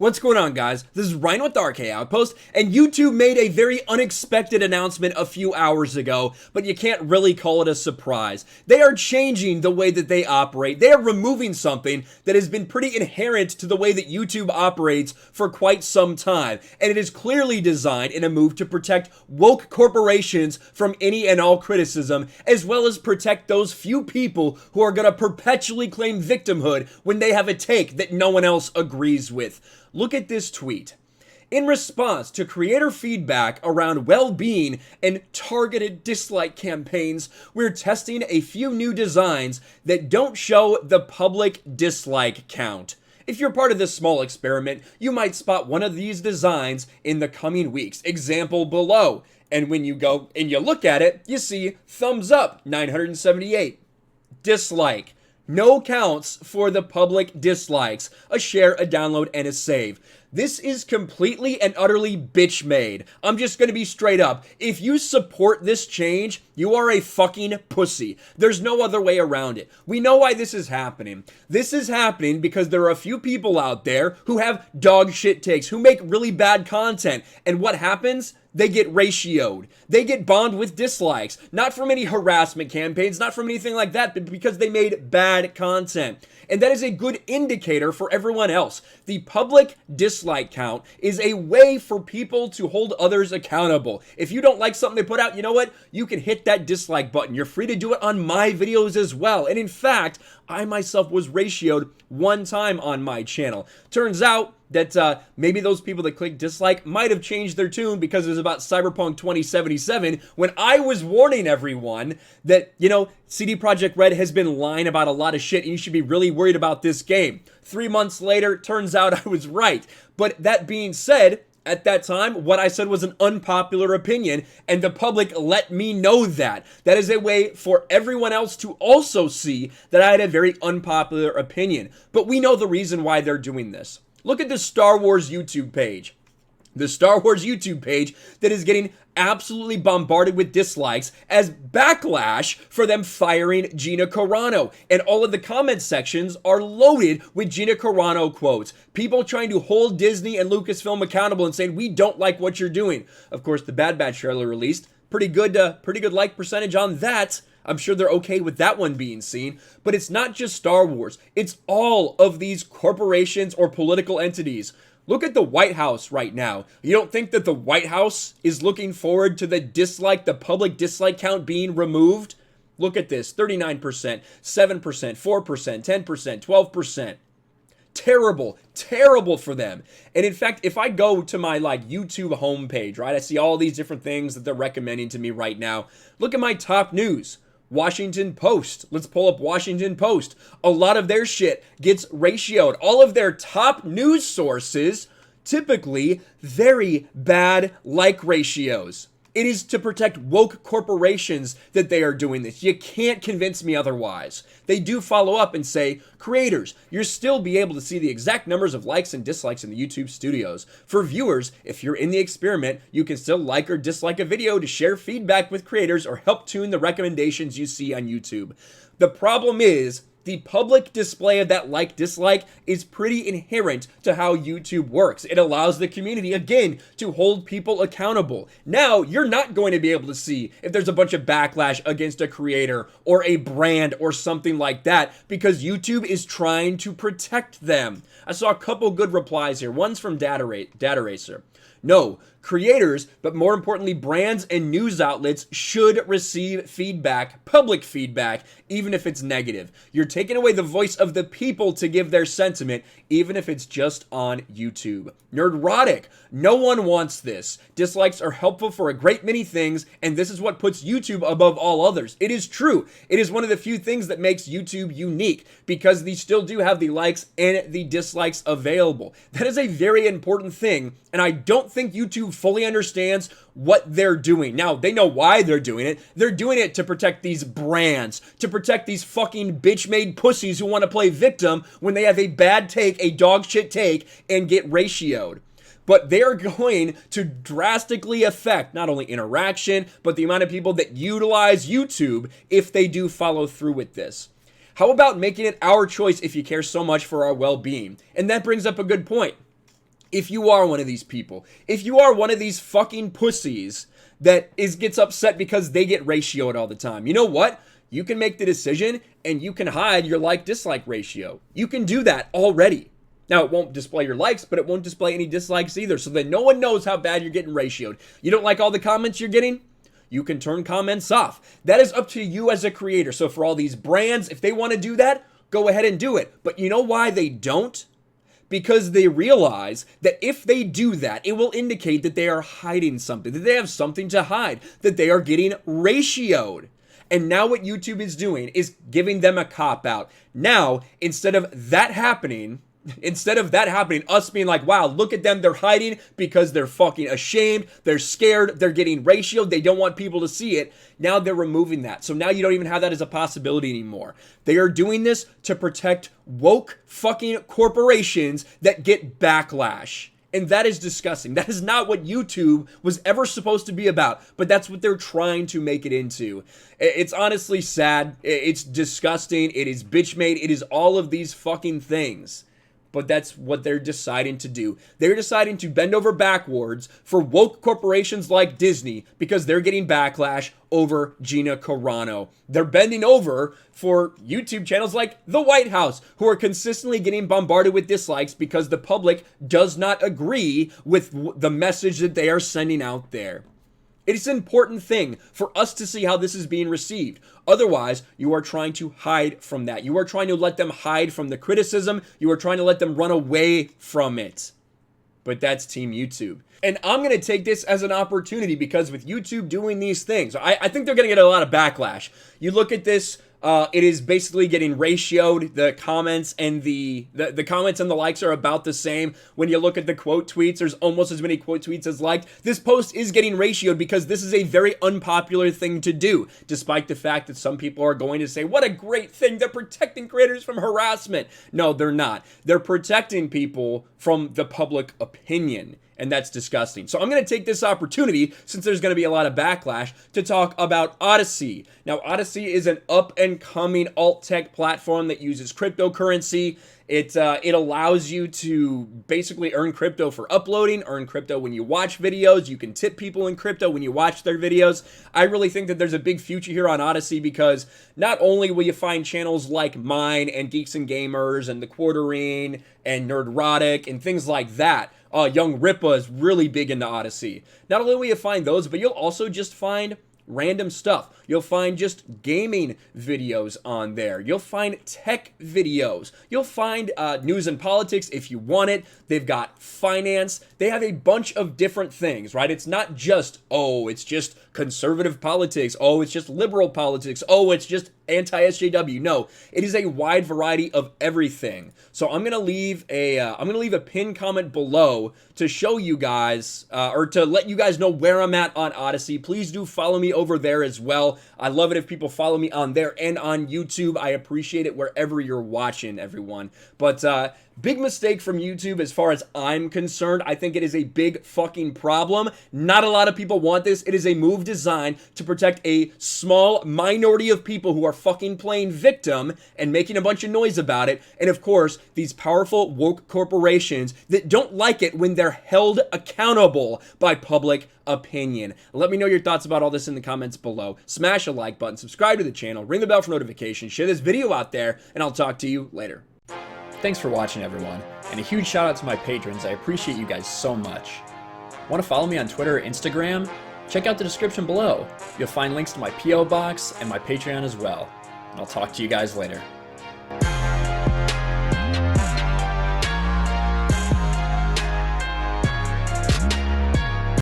What's going on, guys? This is Ryan with RK Outpost, and YouTube made a very unexpected announcement a few hours ago, but you can't really call it a surprise. They are changing the way that they operate. They are removing something that has been pretty inherent to the way that YouTube operates for quite some time, and it is clearly designed in a move to protect woke corporations from any and all criticism, as well as protect those few people who are going to perpetually claim victimhood when they have a take that no one else agrees with. Look at this tweet. In response to creator feedback around well-being and targeted dislike campaigns, we're testing a few new designs that don't show the public dislike count. If you're part of this small experiment, you might spot one of these designs in the coming weeks. Example below. And when you go and you look at it, you see thumbs up, 978. Dislike. No counts for the public dislikes, a share, a download, and a save. This is completely and utterly bitch made. I'm just gonna be straight up. If you support this change, you are a fucking pussy. There's no other way around it. We know why this is happening. This is happening because there are a few people out there who have dog shit takes, who make really bad content. And what happens? They get ratioed. They get bombed with dislikes. Not from any harassment campaigns, not from anything like that, but because they made bad content. And that is a good indicator for everyone else. The public dislike count is a way for people to hold others accountable. If you don't like something they put out, you know what? You can hit that dislike button. You're free to do it on my videos as well. And in fact, I myself was ratioed one time on my channel. Turns out that maybe those people that click dislike might have changed their tune because it was about Cyberpunk 2077 when I was warning everyone that, you know, CD Projekt Red has been lying about a lot of shit and you should be really worried about this game. 3 months later, turns out I was right. But that being said, at that time, what I said was an unpopular opinion, and the public let me know that. That is a way for everyone else to also see that I had a very unpopular opinion. But we know the reason why they're doing this. Look at the Star Wars YouTube page. The Star Wars YouTube page that is getting absolutely bombarded with dislikes as backlash for them firing Gina Carano. And all of the comment sections are loaded with Gina Carano quotes. People trying to hold Disney and Lucasfilm accountable and saying, we don't like what you're doing. Of course, the Bad Batch trailer released. Pretty good like percentage on that. I'm sure they're okay with that one being seen, but it's not just Star Wars. It's all of these corporations or political entities. Look at the White House right now. You don't think that the White House is looking forward to the public dislike count being removed? Look at this, 39%, 7%, 4%, 10%, 12%. Terrible, terrible for them. And in fact, if I go to my YouTube homepage, right, I see all these different things that they're recommending to me right now. Look at my top news. Washington Post. Let's pull up Washington Post. A lot of their shit gets ratioed. All of their top news sources, typically very bad like ratios. It is to protect woke corporations that they are doing this. You can't convince me otherwise. They do follow up and say, creators, you'll still be able to see the exact numbers of likes and dislikes in the YouTube studios. For viewers, if you're in the experiment, you can still like or dislike a video to share feedback with creators or help tune the recommendations you see on YouTube. The problem is, the public display of that like-dislike is pretty inherent to how YouTube works. It allows the community, again, to hold people accountable. Now, you're not going to be able to see if there's a bunch of backlash against a creator or a brand or something like that because YouTube is trying to protect them. I saw a couple good replies here. One's from Data Racer. No, creators, but more importantly, brands and news outlets should receive feedback, public feedback, even if it's negative. You're taking away the voice of the people to give their sentiment, even if it's just on YouTube. Nerdrotic. No one wants this. Dislikes are helpful for a great many things, and this is what puts YouTube above all others. It is true. It is one of the few things that makes YouTube unique, because they still do have the likes and the dislikes available. That is a very important thing, and I don't think YouTube fully understands what they're doing. Now, they know why they're doing it. They're doing it to protect these brands, to protect these fucking bitch-made pussies who want to play victim when they have a bad take, a dog shit take, and get ratioed. But they are going to drastically affect not only interaction, but the amount of people that utilize YouTube if they do follow through with this. How about making it our choice if you care so much for our well-being? And that brings up a good point. if you are one of these people, if you are one of these fucking pussies that gets upset because they get ratioed all the time, you know what? You can make the decision and you can hide your like-dislike ratio. You can do that already. Now, it won't display your likes, but it won't display any dislikes either, so that no one knows how bad you're getting ratioed. You don't like all the comments you're getting? You can turn comments off. That is up to you as a creator. So for all these brands, if they want to do that, go ahead and do it. But you know why they don't? Because they realize that if they do that, it will indicate that they are hiding something, that they have something to hide, that they are getting ratioed. And now what YouTube is doing is giving them a cop-out. Now, instead of that happening, us being like, wow, look at them, they're hiding because they're fucking ashamed, they're scared, they're getting ratioed, they don't want people to see it. Now they're removing that. So now you don't even have that as a possibility anymore. They are doing this to protect woke fucking corporations that get backlash. And that is disgusting. That is not what YouTube was ever supposed to be about, but that's what they're trying to make it into. It's honestly sad. It's disgusting. It is bitch made. It is all of these fucking things. But that's what they're deciding to do. They're deciding to bend over backwards for woke corporations like Disney because they're getting backlash over Gina Carano. They're bending over for YouTube channels like the White House, who are consistently getting bombarded with dislikes because the public does not agree with the message that they are sending out there. It is an important thing for us to see how this is being received. Otherwise, you are trying to hide from that. You are trying to let them hide from the criticism. You are trying to let them run away from it. But that's Team YouTube. And I'm going to take this as an opportunity because with YouTube doing these things, I think they're going to get a lot of backlash. You look at this, it is basically getting ratioed. The comments and the comments and the likes are about the same. When you look at the quote tweets, there's almost as many quote tweets as liked. This post is getting ratioed because this is a very unpopular thing to do, despite the fact that some people are going to say, what a great thing, they're protecting creators from harassment. No, they're not. They're protecting people from the public opinion. And that's disgusting. So I'm going to take this opportunity, since there's going to be a lot of backlash, to talk about Odyssey. Now, Odyssey is an up-and-coming alt-tech platform that uses cryptocurrency. It allows you to basically earn crypto for uploading, earn crypto when you watch videos. You can tip people in crypto when you watch their videos. I really think that there's a big future here on Odyssey because not only will you find channels like mine and Geeks and Gamers and The Quartering and Nerdrotic and things like that. Young Ripa is really big into Odyssey. Not only will you find those, but you'll also just find random stuff. You'll find just gaming videos on there. You'll find tech videos. You'll find news and politics if you want it. They've got finance. They have a bunch of different things, right? It's not just, oh, it's just conservative politics. Oh, it's just liberal politics. Oh, it's just anti-SJW. No, it is a wide variety of everything. So I'm gonna leave a pinned comment below to show you guys, or to let you guys know where I'm at on Odyssey. Please do follow me over there as well. I love it if people follow me on there and on YouTube. I appreciate it wherever you're watching, everyone. But big mistake from YouTube as far as I'm concerned. I think it is a big fucking problem. Not a lot of people want this. It is a move designed to protect a small minority of people who are fucking playing victim and making a bunch of noise about it. And of course, these powerful woke corporations that don't like it when they're held accountable by public opinion. Let me know your thoughts about all this in the comments below. Smash a like button, subscribe to the channel, ring the bell for notifications, share this video out there, and I'll talk to you later. Thanks for watching, everyone, and a huge shout out to my patrons. I appreciate you guys so much. Want to follow me on Twitter or Instagram? Check out the description below. You'll find links to my P.O. box and my Patreon as well. And I'll talk to you guys later.